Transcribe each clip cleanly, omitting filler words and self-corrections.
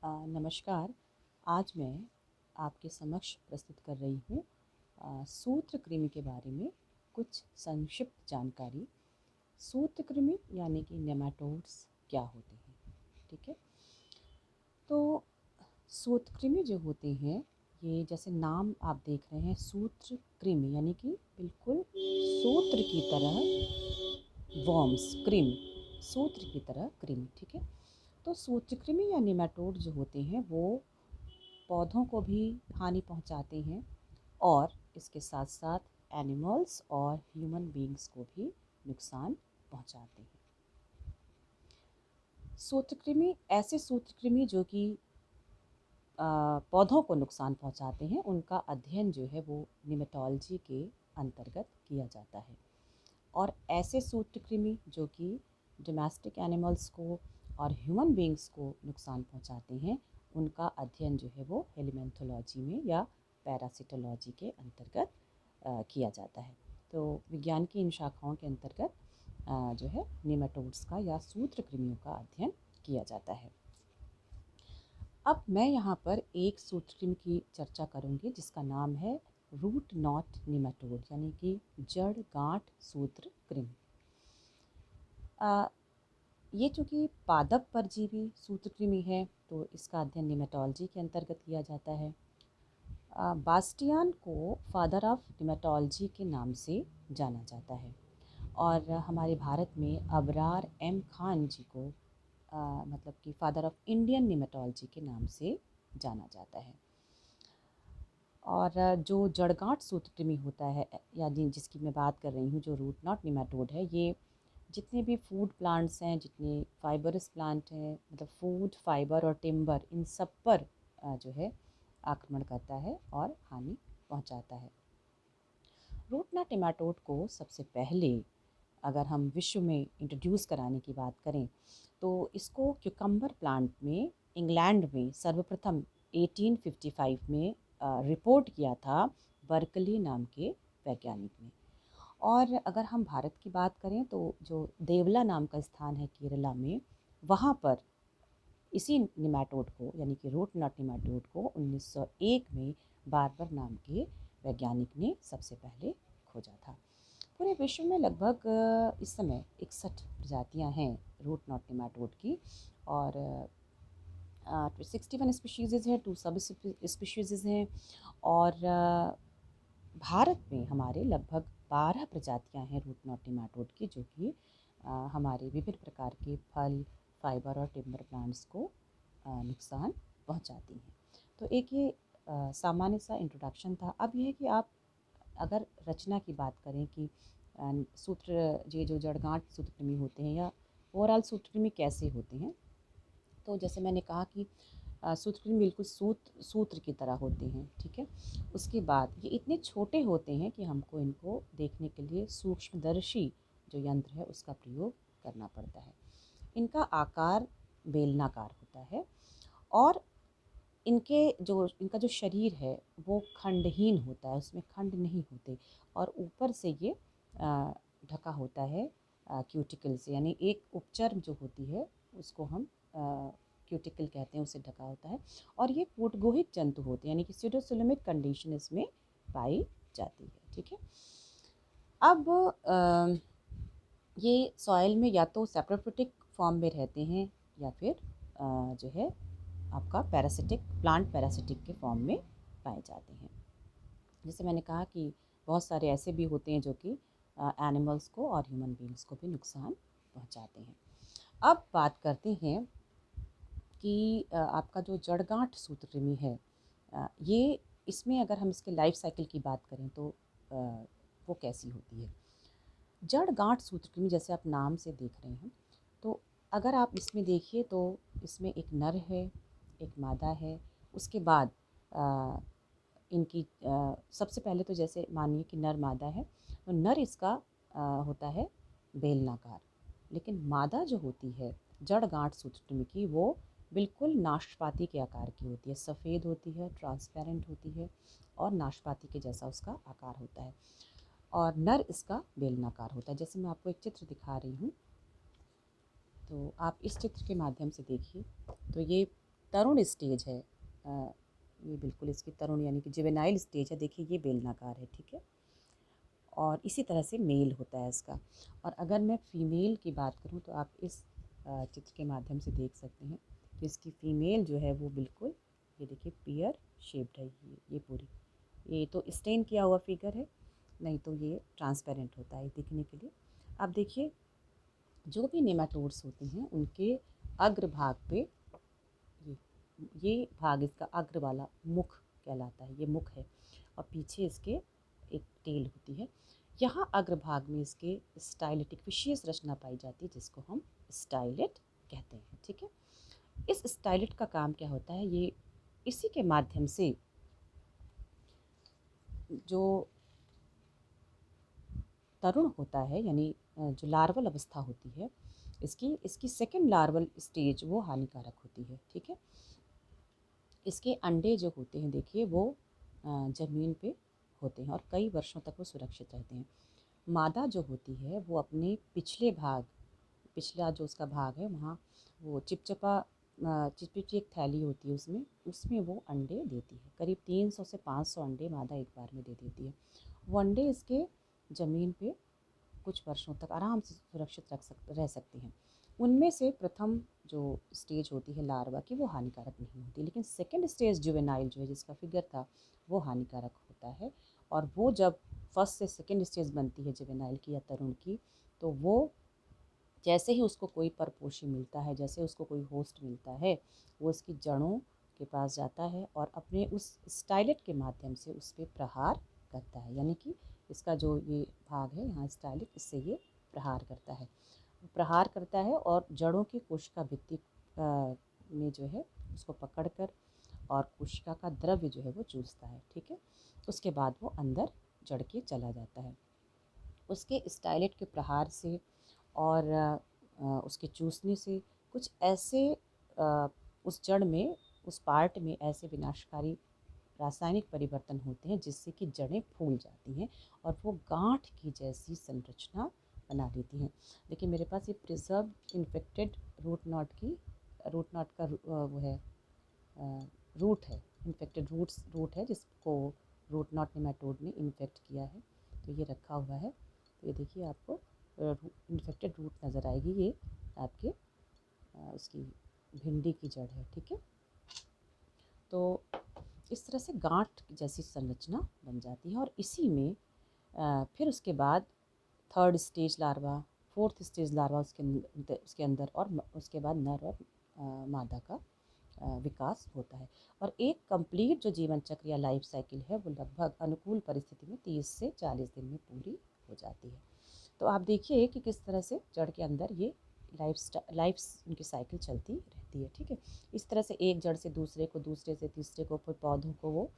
नमस्कार। आज मैं आपके समक्ष प्रस्तुत कर रही हूँ सूत्रकृमि के बारे में कुछ संक्षिप्त जानकारी। सूत्रकृमि यानी कि नेमाटोड्स क्या होते हैं, ठीक है। तो सूत्रकृमि जो होते हैं, ये जैसे नाम आप देख रहे हैं सूत्रकृमि यानी कि बिल्कुल सूत्र की तरह वॉर्म्स, कृमि, सूत्र की तरह कृमि, ठीक है। तो सूत्रकृमि या नेमाटोड जो होते हैं वो पौधों को भी हानि पहुंचाते हैं और इसके साथ साथ एनिमल्स और ह्यूमन बीइंग्स को भी नुकसान पहुंचाते हैं। सूत्रकृमि ऐसे सूत्रकृमि जो कि पौधों को नुकसान पहुंचाते हैं, उनका अध्ययन जो है वो निमेटोलॉजी के अंतर्गत किया जाता है। और ऐसे सूत्रकृमि जो कि डोमेस्टिक एनिमल्स को और ह्यूमन बीइंग्स को नुकसान पहुंचाते हैं, उनका अध्ययन जो है वो हेलिमेंथोलॉजी में या पैरासिटोलॉजी के अंतर्गत किया जाता है। तो विज्ञान की इन शाखाओं के अंतर्गत जो है नेमाटोड्स का या सूत्रकृमियों का अध्ययन किया जाता है। अब मैं यहाँ पर एक सूत्रकृमि की चर्चा करूँगी जिसका नाम है रूट नॉट नेमाटोड यानी कि जड़ गांठ सूत्रकृमि। ये चूँकि पादप परजीवी सूत्रकृमि है तो इसका अध्ययन नेमाटोलॉजी के अंतर्गत किया जाता है। बास्टियान को फादर ऑफ नेमाटोलॉजी के नाम से जाना जाता है और हमारे भारत में अबरार एम खान जी को मतलब कि फादर ऑफ इंडियन नेमाटोलॉजी के नाम से जाना जाता है। और जो जड़गांठ सूत्रकृमि होता है या जिसकी मैं बात कर रही हूँ, जो रूट नॉट नेमाटोड है, ये जितने भी फूड प्लांट्स हैं, जितने फाइबरस प्लांट हैं, मतलब फूड, फाइबर और टिम्बर, इन सब पर जो है आक्रमण करता है और हानि पहुंचाता है। रूट नॉट नेमाटोड को सबसे पहले अगर हम विश्व में इंट्रोड्यूस कराने की बात करें तो इसको क्यूकम्बर प्लांट में इंग्लैंड में सर्वप्रथम 1855 में रिपोर्ट किया था बर्कली नाम के वैज्ञानिक ने। और अगर हम भारत की बात करें तो जो देवला नाम का स्थान है केरला में, वहाँ पर इसी नेमाटोड को यानी कि रूट नॉट नेमाटोड को 1901 में बार्बर नाम के वैज्ञानिक ने सबसे पहले खोजा था। पूरे विश्व में लगभग इस समय 61 प्रजातियां हैं रूट नॉट नेमाटोड की और 61 स्पीशीज़ है, 2 सब स्पीशीज़ हैं और भारत में हमारे लगभग 12 प्रजातियां हैं रूट नॉट नेमाटोड की, जो कि हमारे विभिन्न प्रकार के फल, फाइबर और टिम्बर प्लांट्स को नुकसान पहुंचाती हैं। तो एक ये सामान्य सा इंट्रोडक्शन था। अब यह है कि आप अगर रचना की बात करें कि सूत्र, ये जो जड़गांठ सूत्रकृमि होते हैं या ओवरऑल सूत्रकृमि कैसे होते हैं, तो जैसे मैंने कहा कि सूत्रकृमि बिल्कुल सूत्र की तरह होते हैं, ठीक है। उसके बाद ये इतने छोटे होते हैं कि हमको इनको देखने के लिए सूक्ष्मदर्शी जो यंत्र है उसका प्रयोग करना पड़ता है। इनका आकार बेलनाकार होता है और इनका जो शरीर है वो खंडहीन होता है, उसमें खंड नहीं होते और ऊपर से ये ढका होता है क्यूटिकल से, यानी एक उपचर जो होती है उसको हम क्यूटिकल कहते हैं, उसे ढका होता है। और ये कूटगोहित जंतु होते हैं यानी कि स्यूडोसोलोमिक कंडीशन इसमें पाई जाती है, ठीक है। अब ये सॉइल में या तो सैप्रोफिटिक फॉर्म में रहते हैं या फिर जो है आपका पैरासिटिक, प्लांट पैरासिटिक के फॉर्म में पाए जाते हैं। जैसे मैंने कहा कि बहुत सारे ऐसे भी होते हैं जो कि एनिमल्स को और ह्यूमन बीइंग्स को भी नुकसान पहुंचाते हैं। अब बात करते हैं कि आपका जो जड़गांठ सूत्रकृमि है, ये इसमें अगर हम इसके लाइफ साइकिल की बात करें तो वो कैसी होती है। जड़ गांठ सूत्रकृमि जैसे आप नाम से देख रहे हैं, तो अगर आप इसमें देखिए तो इसमें एक नर है, एक मादा है। उसके बाद इनकी सबसे पहले तो जैसे मानिए कि नर मादा है, तो नर इसका होता है बेलनाकार, लेकिन मादा जो होती है जड़ गांठ सूत्रकृमि की, वो बिल्कुल नाशपाती के आकार की होती है, सफ़ेद होती है, ट्रांसपेरेंट होती है और नाशपाती के जैसा उसका आकार होता है। और नर इसका बेलनाकार होता है। जैसे मैं आपको एक चित्र दिखा रही हूँ, तो आप इस चित्र के माध्यम से देखिए, तो ये तरुण स्टेज है, ये बिल्कुल इसकी तरुण यानी कि जुवेनाइल स्टेज है। देखिए ये बेलनाकार है, ठीक है। और इसी तरह से मेल होता है इसका। और अगर मैं फ़ीमेल की बात करूँ तो आप इस चित्र के माध्यम से देख सकते हैं कि इसकी फ़ीमेल जो है वो बिल्कुल, ये देखिए पियर शेप्ड है, ये पूरी, ये तो स्टेन किया हुआ फिगर है, नहीं तो ये ट्रांसपेरेंट होता है दिखने के लिए। अब देखिए जो भी नेमाटोड्स होते हैं उनके अग्र भाग पे, ये ये भाग इसका अग्र वाला मुख कहलाता है, ये मुख है। और पीछे इसके एक टेल होती है। यहाँ अग्रभाग में इसके स्टाइलेटिक विशेष रचना पाई जाती है जिसको हम स्टाइलेट कहते हैं, ठीक है। इस स्टाइलेट का काम क्या होता है, ये इसी के माध्यम से जो तरुण होता है, यानी जो लार्वल अवस्था होती है इसकी इसकी सेकेंड लार्वल स्टेज वो हानिकारक होती है, ठीक है। इसके अंडे जो होते हैं देखिए वो ज़मीन पे होते हैं और कई वर्षों तक वो सुरक्षित रहते हैं। मादा जो होती है वो अपने पिछले भाग, पिछला जो उसका भाग है वहाँ वो चिपचिपी एक थैली होती है, उसमें उसमें वो अंडे देती है। करीब 300 से 500 अंडे मादा एक बार में दे देती है। वो अंडे इसके ज़मीन पे कुछ वर्षों तक आराम से सुरक्षित रह सकती हैं। उनमें से प्रथम जो स्टेज होती है लार्वा की वो हानिकारक नहीं होती, लेकिन सेकेंड स्टेज जुवेनाइल जो है जिसका फिगर था वो हानिकारक होता है। और वो जब फर्स्ट से सेकेंड स्टेज बनती है जुवेनाइल की या तरुण की, तो वो जैसे ही उसको कोई परपोषी मिलता है, जैसे उसको कोई होस्ट मिलता है, वो उसकी जड़ों के पास जाता है और अपने उस स्टाइलेट के माध्यम से उस पर प्रहार करता है। यानी कि इसका जो ये भाग है यहाँ स्टाइलेट, इससे ये प्रहार करता है, और जड़ों की कोशिका भित्ति में जो है उसको पकड़कर और कोशिका का द्रव्य जो है वो चूसता है, ठीक है। उसके बाद वो अंदर जड़ के चला जाता है। उसके स्टाइलेट के प्रहार से और उसके चूसने से कुछ ऐसे उस जड़ में, उस पार्ट में ऐसे विनाशकारी रासायनिक परिवर्तन होते हैं जिससे कि जड़ें फूल जाती हैं और वो गांठ की जैसी संरचना बना लेती हैं। देखिए मेरे पास ये प्रिजर्व इन्फेक्टेड रूट नॉट का वो है, रूट है, इन्फेक्टेड रूट है जिसको रूट नॉट नेमाटोड ने इन्फेक्ट किया है, तो ये रखा हुआ है। तो ये देखिए आपको इन्फेक्टेड रूट नज़र आएगी, ये आपके उसकी भिंडी की जड़ है, ठीक है। तो इस तरह से गांठ जैसी संरचना बन जाती है और इसी में फिर उसके बाद third stage larva, fourth stage larva उसके अंदर और उसके बाद नर और मादा का विकास होता है। और एक कंप्लीट जो जीवन चक्र या लाइफ साइकिल है वो लगभग अनुकूल परिस्थिति में 30 से 40 दिन में पूरी हो जाती है। तो आप देखिए कि किस तरह से जड़ के अंदर ये लाइफ उनकी साइकिल चलती रहती है, ठीक है। इस तरह से एक जड़ से दूसरे को, दूसरे से तीसरे को, फिर पौधों को वो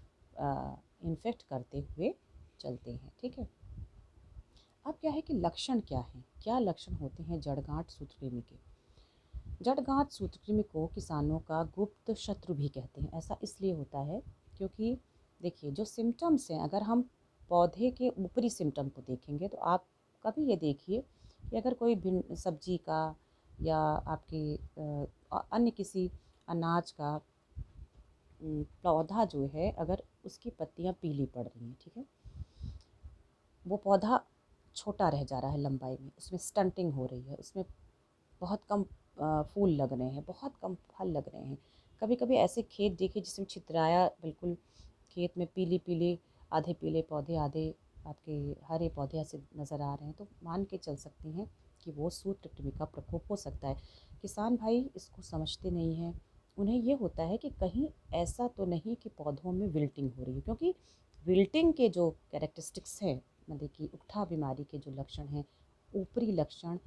इन्फेक्ट करते हुए चलते हैं, ठीक है। अब क्या है कि लक्षण क्या हैं, क्या लक्षण होते हैं जड़गांठ सूत्रकृमि के। जड़गांठ सूत्रकृमि को किसानों का गुप्त शत्रु भी कहते हैं। ऐसा इसलिए होता है क्योंकि देखिए जो सिम्टम्स हैं, अगर हम पौधे के ऊपरी सिम्टम को देखेंगे तो आप कभी ये देखिए कि अगर कोई भिन्न सब्जी का या आपके अन्य किसी अनाज का पौधा जो है, अगर उसकी पत्तियां पीली पड़ रही हैं, ठीक है, वो पौधा छोटा रह जा रहा है लंबाई में, उसमें स्टंटिंग हो रही है, उसमें बहुत कम फूल लग रहे हैं, बहुत कम फल लग रहे हैं। कभी कभी ऐसे खेत देखिए जिसमें छितराया बिल्कुल, खेत में पीली पीली, आधे पीले पौधे, आधे आपके हरे पौधे ऐसे नज़र आ रहे हैं, तो मान के चल सकते हैं कि वो सूत्रकृमि का प्रकोप हो सकता है। किसान भाई इसको समझते नहीं हैं। उन्हें ये होता है कि कहीं ऐसा तो नहीं कि पौधों में विल्टिंग हो रही है, क्योंकि विल्टिंग के जो कैरेक्टरिस्टिक्स हैं, मतलब कि उकठा बीमारी के जो लक्षण हैं, ऊपरी लक्षण,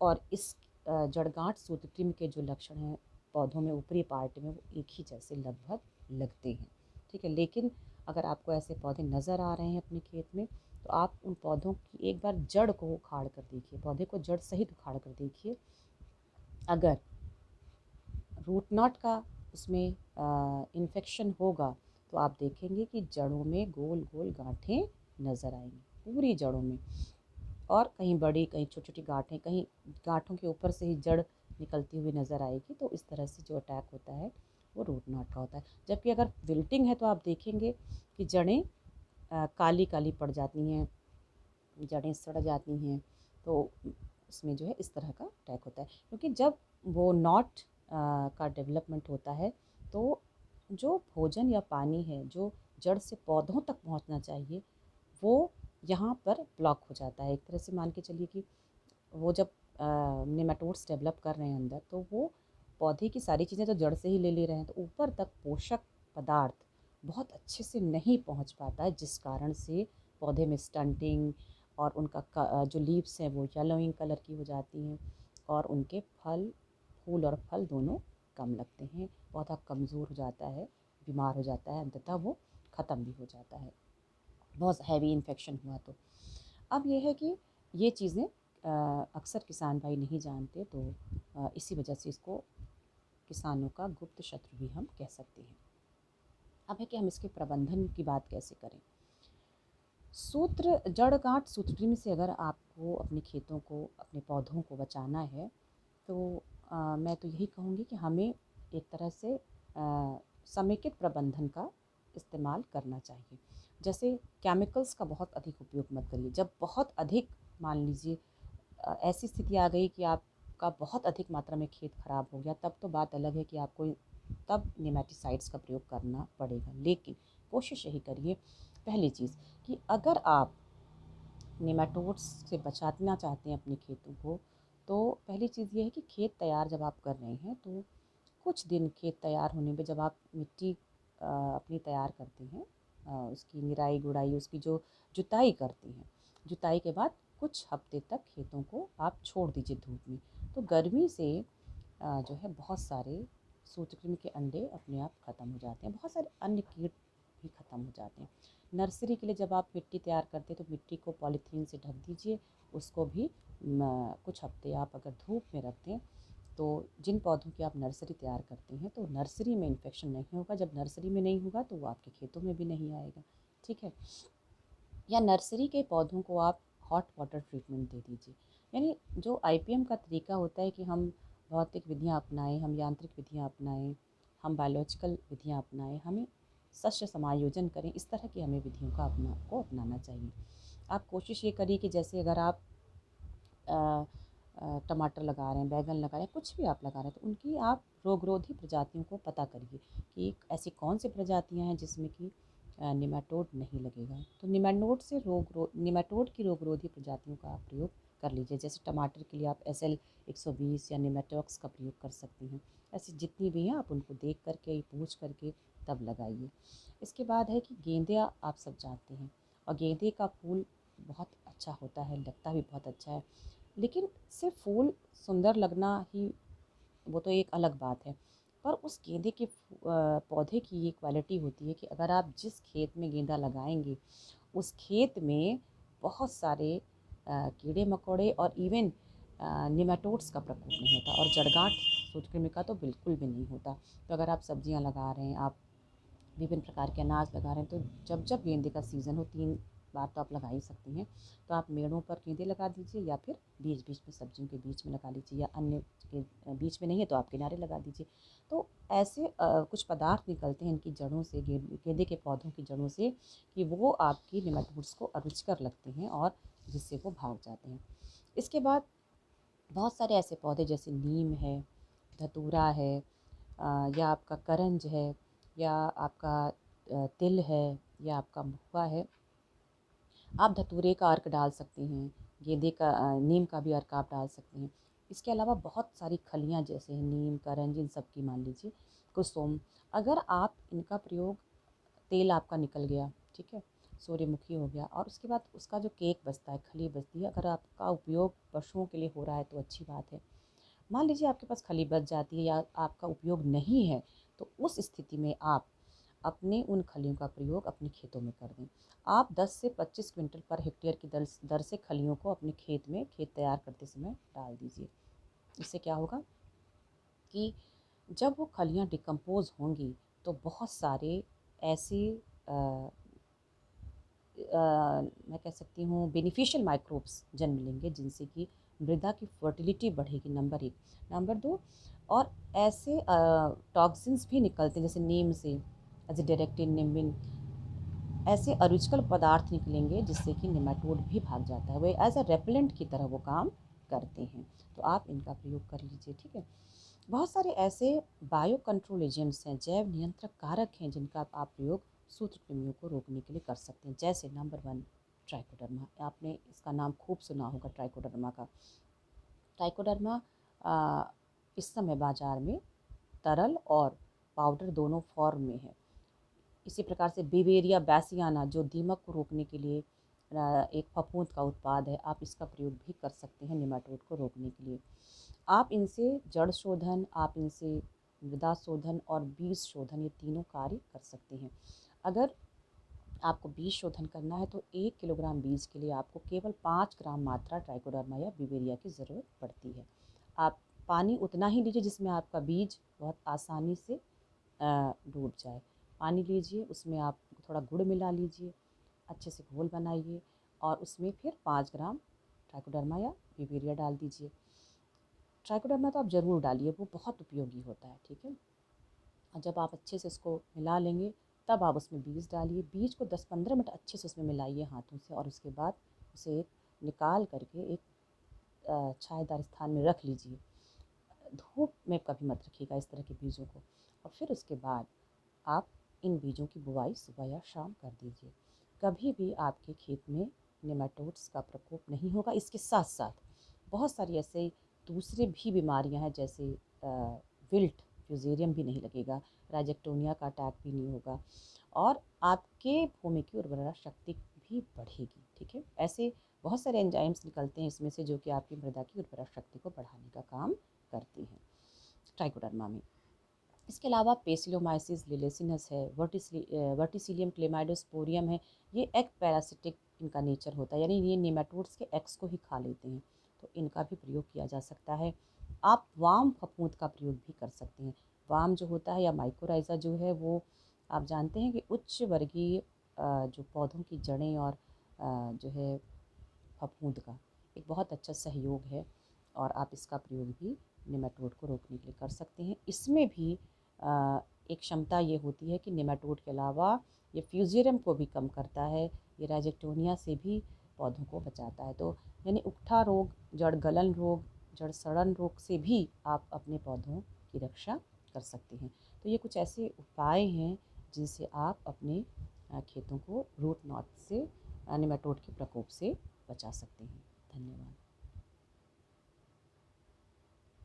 और इस जड़गांठ सूत्रकृमि के जो लक्षण हैं पौधों में ऊपरी पार्ट में, वो एक ही जैसे लगभग लगते हैं, ठीक है। लेकिन अगर आपको ऐसे पौधे नज़र आ रहे हैं अपने खेत में, तो आप उन पौधों की एक बार जड़ को उखाड़ कर देखिए, पौधे को जड़ सहित उखाड़ कर देखिए। अगर रूट नॉट का उसमें इन्फेक्शन होगा तो आप देखेंगे कि जड़ों में गोल गोल गांठें नज़र आएंगी, पूरी जड़ों में, और कहीं बड़ी, कहीं छोटी छोटी गांठें, कहीं गांठों के ऊपर से ही जड़ निकलती हुई नज़र आएगी। तो इस तरह से जो अटैक होता है वो रूट नॉट का होता है। जबकि अगर विल्टिंग है तो आप देखेंगे कि जड़ें काली काली पड़ जाती हैं, जड़ें सड़ जाती हैं। तो उसमें जो है इस तरह का अटैक होता है, क्योंकि जब वो नॉट का डेवलपमेंट होता है तो जो भोजन या पानी है जो जड़ से पौधों तक पहुंचना चाहिए वो यहाँ पर ब्लॉक हो जाता है। एक तरह से मान के चलिए कि वो जब नेमाटोड्स डेवलप कर रहे हैं अंदर, तो वो पौधे की सारी चीज़ें तो जड़ से ही ले रहे हैं, तो ऊपर तक पोषक पदार्थ बहुत अच्छे से नहीं पहुंच पाता है, जिस कारण से पौधे में स्टंटिंग और उनका जो लीव्स हैं वो येलोइंग कलर की हो जाती हैं और उनके फूल और फल दोनों कम लगते हैं। पौधा कमज़ोर हो जाता है, बीमार हो जाता है, अंततः वो ख़त्म भी हो जाता है बहुत हैवी इन्फेक्शन हुआ तो। अब ये है कि ये चीज़ें अक्सर किसान भाई नहीं जानते, तो इसी वजह से इसको किसानों का गुप्त शत्रु भी हम कह सकते हैं। अब है कि हम इसके प्रबंधन की बात कैसे करें। जड़ गांठ सूत्रकृमि से अगर आपको अपने खेतों को, अपने पौधों को बचाना है तो मैं तो यही कहूँगी कि हमें एक तरह से समेकित प्रबंधन का इस्तेमाल करना चाहिए। जैसे केमिकल्स का बहुत अधिक उपयोग मत करिए। जब बहुत अधिक, मान लीजिए ऐसी स्थिति आ गई कि आपका बहुत अधिक मात्रा में खेत खराब हो गया, तब तो बात अलग है कि आपको तब नेमेटिसाइड्स का प्रयोग करना पड़ेगा। लेकिन कोशिश यही करिए, पहली चीज़, कि अगर आप नेमाटोड्स से बचाना चाहते हैं अपने खेतों को, तो पहली चीज़ ये है कि खेत तैयार जब आप कर रहे हैं तो कुछ दिन खेत तैयार होने पे जब आप मिट्टी अपनी तैयार करते हैं, उसकी निराई गुड़ाई, उसकी जो जुताई करते हैं, जुताई के बाद कुछ हफ्ते तक खेतों को आप छोड़ दीजिए धूप में। तो गर्मी से जो है बहुत सारे सूत्रकृमि के अंडे अपने आप ख़त्म हो जाते हैं, बहुत सारे अन्य कीट भी ख़त्म हो जाते हैं। नर्सरी के लिए जब आप मिट्टी तैयार करते हैं तो मिट्टी को पॉलीथीन से ढक दीजिए, उसको भी कुछ हफ्ते आप अगर धूप में रख दें तो जिन पौधों की आप नर्सरी तैयार करते हैं तो नर्सरी में इन्फेक्शन नहीं होगा। जब नर्सरी में नहीं होगा तो वो आपके खेतों में भी नहीं आएगा, ठीक है। या नर्सरी के पौधों को आप हॉट वाटर ट्रीटमेंट दे दीजिए। यानी जो आईपीएम का तरीका होता है कि हम भौतिक विधियाँ अपनाएं, हम यांत्रिक विधियाँ अपनाएं, हम बायोलॉजिकल विधियाँ अपनाएं, हमें शस्य समायोजन करें, इस तरह की हमें विधियों का अपनाना चाहिए। आप कोशिश ये करिए कि जैसे अगर आप टमाटर लगा रहे हैं, बैंगन लगा रहे हैं, कुछ भी आप लगा रहे हैं, तो उनकी आप रोगरोधी प्रजातियों को पता करिए कि ऐसी कौन सी प्रजातियां हैं जिसमें कि निमेटोड नहीं लगेगा। तो निमेटोड की रोगरोधी प्रजातियों का आप प्रयोग कर लीजिए। जैसे टमाटर के लिए आप SL 120 या निमेटॉक्स का प्रयोग कर सकती हैं। ऐसी जितनी भी हैं आप उनको देख करके, पूछ करके तब लगाइए। इसके बाद है कि गेंदे आप सब जानते हैं, और गेंदे का फूल बहुत अच्छा होता है, लगता भी बहुत अच्छा है। लेकिन सिर्फ फूल सुंदर लगना ही, वो तो एक अलग बात है, पर उस गेंदे के पौधे की ये क्वालिटी होती है कि अगर आप जिस खेत में गेंदा लगाएंगे उस खेत में बहुत सारे कीड़े मकोड़े और इवन निमेटोड्स का प्रकोप नहीं होता, और जड़गांठ सूत्रकृमि का तो बिल्कुल भी नहीं होता। तो अगर आप सब्जियां लगा रहे हैं, आप विभिन्न प्रकार के अनाज लगा रहे हैं, तो जब जब गेंदे का सीज़न हो, 3 बार तो आप लगा ही सकती हैं, तो आप मेड़ों पर गेंदे लगा दीजिए या फिर बीच बीच में सब्जियों के बीच में लगा लीजिए, या अन्य के बीच में नहीं है तो आप किनारे लगा दीजिए। तो ऐसे कुछ पदार्थ निकलते हैं इनकी जड़ों से, गेंदे के पौधों की जड़ों से, कि वो आपकी निमेटोड्स को अरुचिकर लगते हैं और जिससे वो भाग जाते हैं। इसके बाद बहुत सारे ऐसे पौधे जैसे नीम है, धतूरा है, या आपका करंज है, या आपका तिल है, या आपका महुआ है। आप धतूरे का अर्क डाल सकती हैं, गेंदे का नीम का भी अर्क आप डाल सकती हैं। इसके अलावा बहुत सारी खलियाँ जैसे हैं नीम, करंज, इन सब की मान लीजिए, कुसुम, अगर आप इनका प्रयोग, तेल आपका निकल गया, ठीक है, सूर्यमुखी हो गया, और उसके बाद उसका जो केक बचता है, खली बचती है, अगर आपका उपयोग पशुओं के लिए हो रहा है तो अच्छी बात है। मान लीजिए आपके पास खली बच जाती है या आपका उपयोग नहीं है, तो उस स्थिति में आप अपने उन खलियों का प्रयोग अपने खेतों में कर दें। आप 10 से 25 क्विंटल पर हेक्टेयर की दर से खलियों को अपने खेत तैयार करते समय डाल दीजिए। इससे क्या होगा कि जब वो खलियाँ डिकम्पोज होंगी तो बहुत सारे ऐसे मैं कह सकती हूँ बेनिफिशियल माइक्रोब्स जन्म लेंगे, जिनसे कि मृदा की फर्टिलिटी बढ़ेगी, नंबर 1। नंबर 2, और ऐसे टॉक्सिन्स भी निकलते हैं, जैसे नीम से एजिडेरेक्टिन, निम्बिन, ऐसे अरुचिकल पदार्थ निकलेंगे जिससे कि नेमाटोड भी भाग जाता है। वे एज अ रेपेलेंट की तरह वो काम करते हैं। तो आप इनका प्रयोग कर लीजिए, ठीक है। बहुत सारे ऐसे बायो कंट्रोल एजेंट्स हैं, जैव नियंत्रक कारक हैं, जिनका आप प्रयोग सूत्रकृमियों को रोकने के लिए कर सकते हैं। जैसे नंबर 1, ट्राइकोडर्मा। आपने इसका नाम खूब सुना होगा, ट्राइकोडर्मा का। ट्राइकोडर्मा इस समय बाज़ार में तरल और पाउडर दोनों फॉर्म में है। इसी प्रकार से बिवेरिया बैसियाना, जो दीमक को रोकने के लिए एक फफूंद का उत्पाद है, आप इसका प्रयोग भी कर सकते हैं नेमाटोड को रोकने के लिए। आप इनसे जड़ शोधन, आप इनसे मृदा शोधन और बीज शोधन, ये तीनों कार्य कर सकते हैं। अगर आपको बीज शोधन करना है तो 1 किलोग्राम बीज के लिए आपको केवल 5 ग्राम मात्रा ट्राइकोडर्मा या बिवेरिया की ज़रूरत पड़ती है। आप पानी उतना ही लीजिए जिसमें आपका बीज बहुत आसानी से डूब जाए। पानी लीजिए, उसमें आप थोड़ा गुड़ मिला लीजिए, अच्छे से घोल बनाइए और उसमें फिर 5 ग्राम ट्राइकोडर्मा या बिवेरिया डाल दीजिए। ट्राइकोडर्मा तो आप ज़रूर डालिए, वो बहुत उपयोगी होता है, ठीक है। और जब आप अच्छे से इसको मिला लेंगे तब आप उसमें बीज डालिए। बीज को 10-15 मिनट अच्छे से उसमें मिलाइए हाथों से, और उसके बाद उसे एक निकाल करके एक छायादार स्थान में रख लीजिए। धूप में कभी मत रखिएगा इस तरह के बीजों को। और फिर उसके बाद आप इन बीजों की बुवाई सुबह या शाम कर दीजिए। कभी भी आपके खेत में नेमाटोड्स का प्रकोप नहीं होगा। इसके साथ साथ बहुत सारी ऐसे दूसरे भी बीमारियां हैं, जैसे विल्ट, फ्यूजेरियम भी नहीं लगेगा, राइजेक्टोनिया का अटैक भी नहीं होगा, और आपके भूमि की उर्वरा शक्ति भी बढ़ेगी, ठीक है। ऐसे बहुत सारे एंजाइम्स निकलते हैं इसमें से, जो कि आपकी मृदा की उर्वरा शक्ति को बढ़ाने का काम करती हैं ट्राइकोडर्मा में। इसके अलावा पेसिलोमाइसिस लिलेसिनस है, वर्टिसिलियम क्लेमाइडोस्पोरियम है। ये एग पैरासिटिक इनका नेचर होता है, यानी ये नेमाटोड्स के एग्स को ही खा लेते हैं, तो इनका भी प्रयोग किया जा सकता है। आप वाम फफूंद का प्रयोग भी कर सकते हैं। वाम जो होता है या माइकोराइज़ा जो है, वो आप जानते हैं कि उच्च वर्गीय जो पौधों की जड़ें और जो है फफूंद का एक बहुत अच्छा सहयोग है, और आप इसका प्रयोग भी नेमाटोड को रोकने के लिए कर सकते हैं। इसमें भी एक क्षमता ये होती है कि नेमाटोड के अलावा ये फ्यूजेरियम को भी कम करता है, ये राइजेक्टोनिया से भी पौधों को बचाता है। तो यानी उकठा रोग, जड़ गलन रोग, जड़ सड़न रोग से भी आप अपने पौधों की रक्षा कर सकते हैं। तो ये कुछ ऐसे उपाय हैं जिनसे आप अपने खेतों को रूट नॉट से, नेमाटोड के प्रकोप से बचा सकते हैं। धन्यवाद।